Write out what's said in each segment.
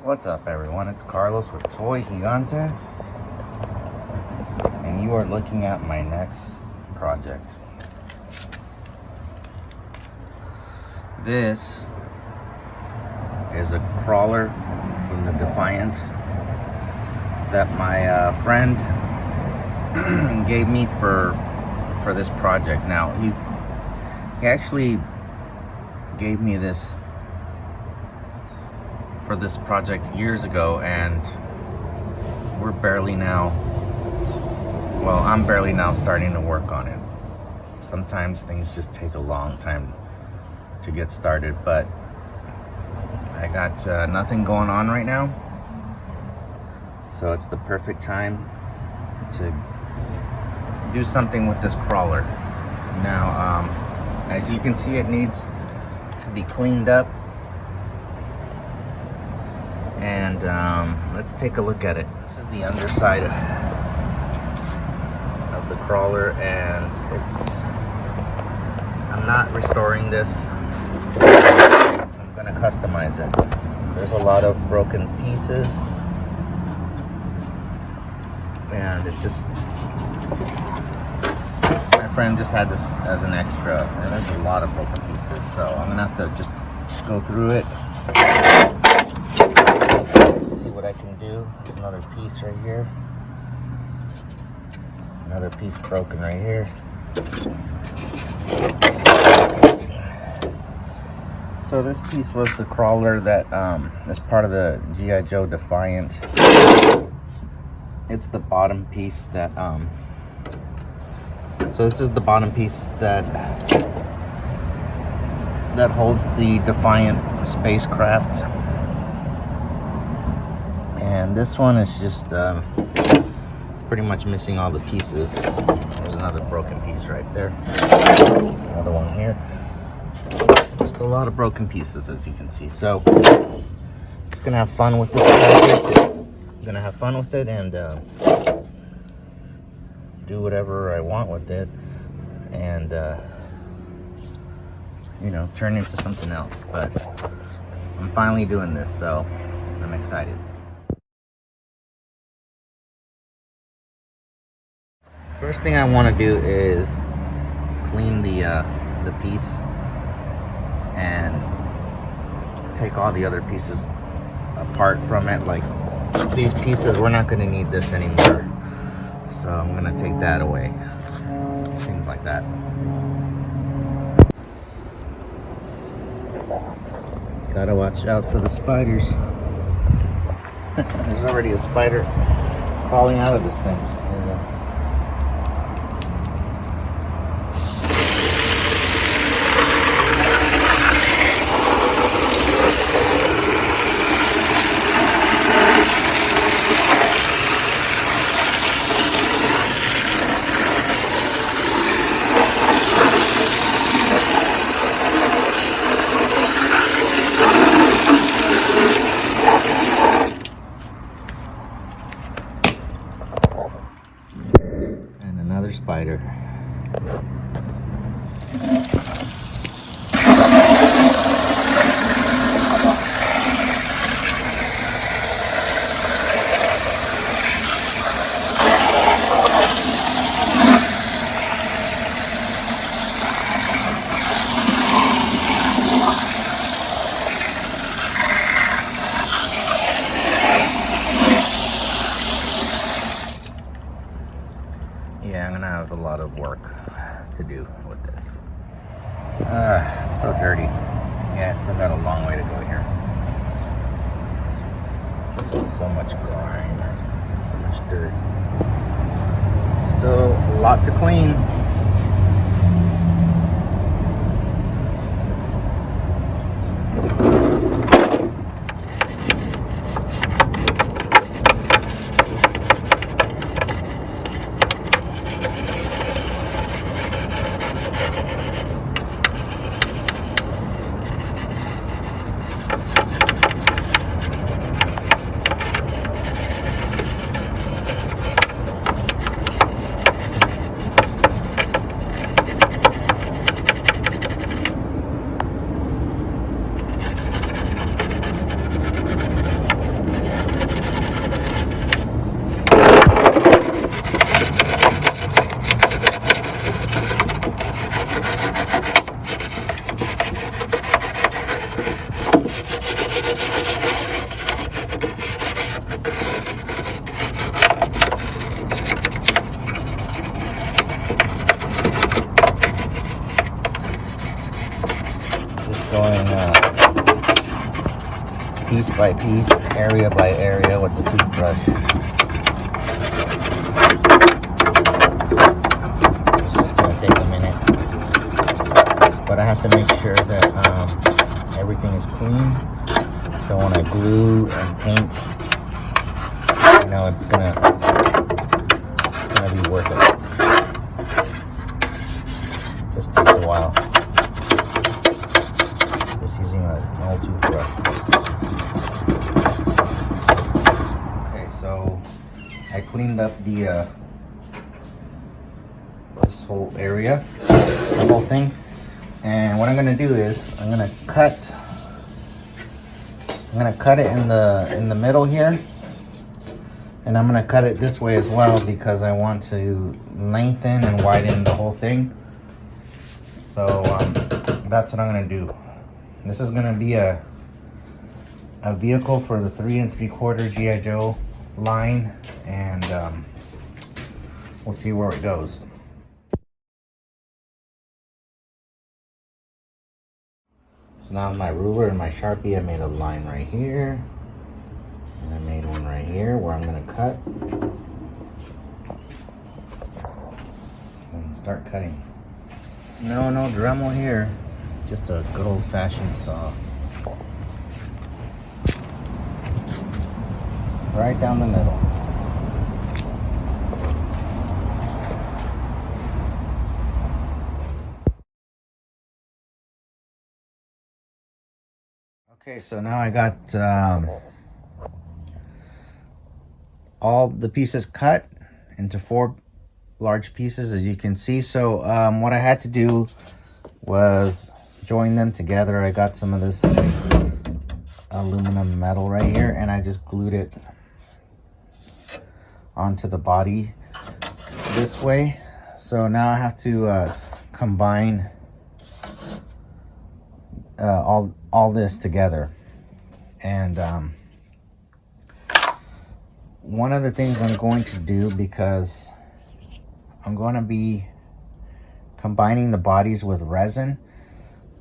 What's up, everyone? It's Carlos with Toy Gigante, and you are looking at my next project. This is a crawler from the Defiant that my friend gave me for this project. Now he actually gave me this for this project years ago, and we're barely now, well, I'm barely now starting to work on it. Sometimes things just take a long time to get started, but I got nothing going on right now, so it's the perfect time to do something with this crawler. Now, as you can see, it needs to be cleaned up, and let's take a look at it. This is the underside of the crawler, and I'm not restoring this. I'm gonna customize it. There's a lot of broken pieces, and it's just, my friend just had this as an extra, and there's a lot of broken pieces, so I'm gonna have to just go through it, see what I can do. There's another piece right here, another piece broken right here. So this piece was the crawler that is part of the G.I. Joe Defiant. It's the bottom piece that so this is the bottom piece that holds the Defiant spacecraft, and this one is just pretty much missing all the pieces. There's another broken piece right there, another one here. Just a lot of broken pieces, as you can see. So just gonna have fun with this project. I'm gonna have fun with it and do whatever I want with it, and you know, turn into something else. But I'm finally doing this, so I'm excited. First thing I want to do is clean the piece and take all the other pieces apart from it. Like these pieces, we're not going to need this anymore, so I'm going to take that away. Things like that. Gotta watch out for the spiders. There's already a spider crawling out of this thing. Another spider. Yeah, I'm gonna have a lot of work to do with this. It's so dirty. Yeah, I still got a long way to go here. Just so much grime, so much dirt. Still a lot to clean. by piece, area by area with the toothbrush. It's just gonna take a minute, but I have to make sure that everything is clean. So when I glue and paint, you know it's gonna be worth it. Just takes a while. Just using an old toothbrush. Okay, so I cleaned up the this whole area, the whole thing, and what I'm gonna do is I'm gonna cut it in the middle here, and I'm gonna cut it this way as well because I want to lengthen and widen the whole thing. So that's what I'm gonna do. This is gonna be a vehicle for the 3 3/4 G.I. Joe line, and we'll see where it goes. So now my ruler and my Sharpie, I made a line right here, and I made one right here where I'm gonna cut and start cutting. No Dremel here, just a good old-fashioned saw. Right down the middle. Okay, so now I got all the pieces cut into 4 large pieces, as you can see. So what I had to do was join them together. I got some of this aluminum metal right here, and I just glued it onto the body this way. So now I have to combine all this together. And one of the things I'm going to do, because I'm going to be combining the bodies with resin,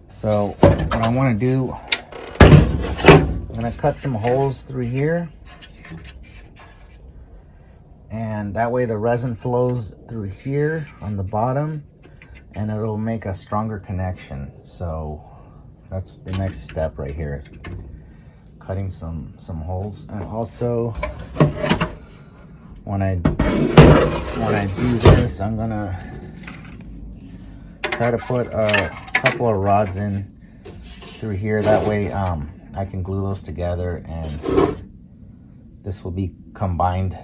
so what I want to do, I'm going to cut some holes through here, and that way the resin flows through here on the bottom, and it'll make a stronger connection. So that's the next step right here, is cutting some holes. And also when I do this, I'm gonna try to put a couple of rods in through here. That way I can glue those together, and this will be combined.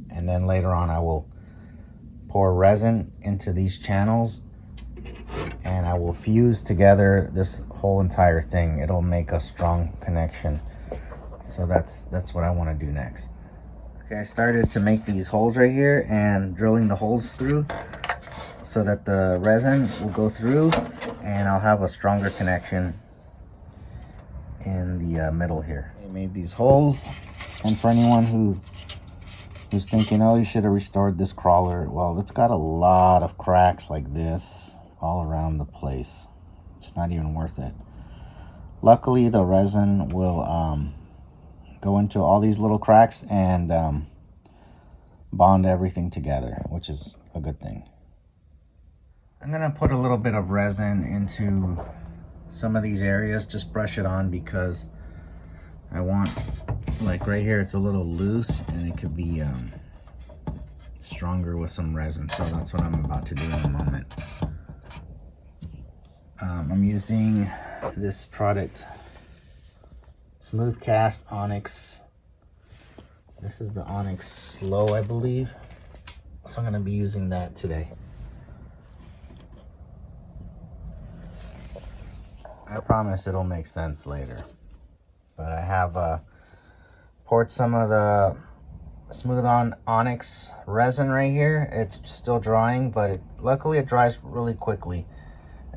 And then later on I will pour resin into these channels, and I will fuse together this whole entire thing. It'll make a strong connection. So that's what I want to do next. Okay, I started to make these holes right here and drilling the holes through so that the resin will go through, and I'll have a stronger connection in the middle here. I made these holes, and for anyone who's thinking, oh, you should have restored this crawler, well, it's got a lot of cracks like this all around the place. It's not even worth it. Luckily, the resin will go into all these little cracks and bond everything together, which is a good thing. I'm gonna put a little bit of resin into some of these areas, just brush it on, because I want, like right here, it's a little loose and it could be stronger with some resin. So that's what I'm about to do in a moment. I'm using this product, Smooth Cast Onyx. This is the Onyx Slow, I believe. So I'm going to be using that today. I promise it'll make sense later. But I have poured some of the Smooth Onyx resin right here. It's still drying, but luckily it dries really quickly.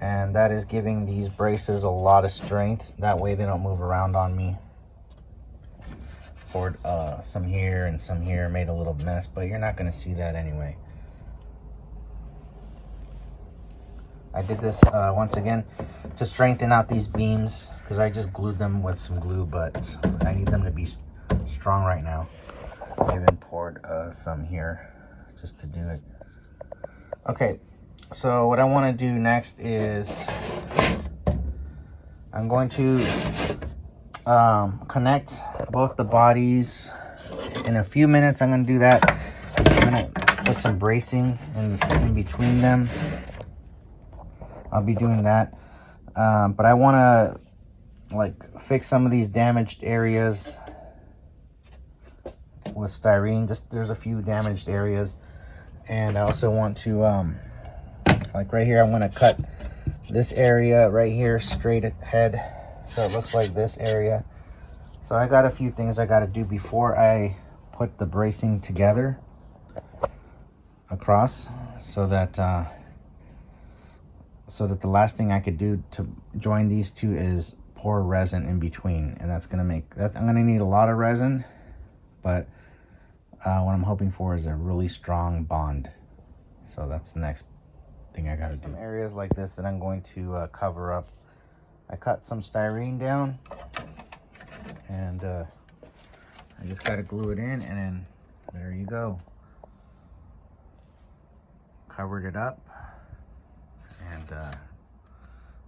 And that is giving these braces a lot of strength. That way they don't move around on me. Poured some here and some here, made a little mess, but you're not going to see that anyway. I did this once again to strengthen out these beams because I just glued them with some glue, but I need them to be strong right now. I even poured some here just to do it. Okay, so what I want to do next is I'm going to connect both the bodies. In a few minutes I'm going to do that. I'm going to put some bracing in between them. I'll be doing that, but I want to like fix some of these damaged areas with styrene. Just there's a few damaged areas, and I also want to like right here I want to cut this area right here straight ahead so it looks like this area. So I got a few things I got to do before I put the bracing together across, so that the last thing I could do to join these two is pour resin in between, and that's gonna make that. I'm gonna need a lot of resin, but what I'm hoping for is a really strong bond. So that's the next thing I gotta do. Some areas like this that I'm going to cover up. I cut some styrene down, and I just gotta glue it in, and then there you go. Covered it up. And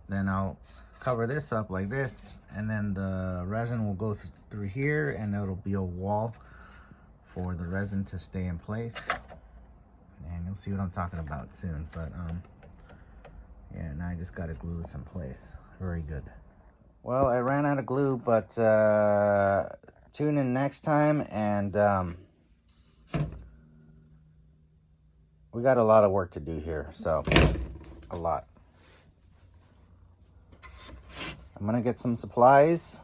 then I'll cover this up like this, and then the resin will go through here, and it'll be a wall for the resin to stay in place. And you'll see what I'm talking about soon. But yeah, now I just got to glue this in place. Very good. Well, I ran out of glue, but tune in next time, and we got a lot of work to do here, so a lot. I'm gonna get some supplies,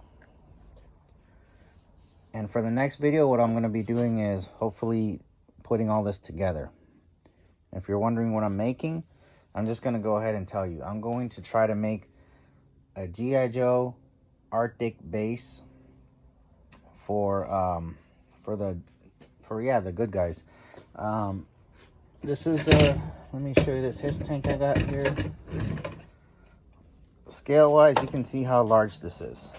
and for the next video what I'm gonna be doing is hopefully putting all this together. If you're wondering what I'm making, I'm just gonna go ahead and tell you. I'm going to try to make a G.I. Joe Arctic base for the good guys. This is let me show you this HISS tank I got here. Scale wise, you can see how large this is.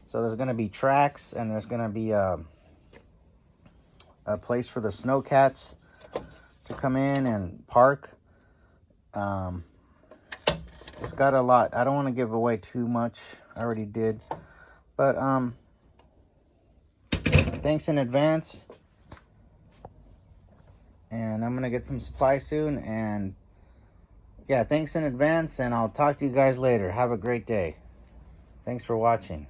So there's going to be tracks, and there's going to be a place for the snowcats to come in and park. It's got a lot. I don't want to give away too much. I already did. But thanks in advance. And I'm going to get some supplies soon. And yeah, thanks in advance. And I'll talk to you guys later. Have a great day. Thanks for watching.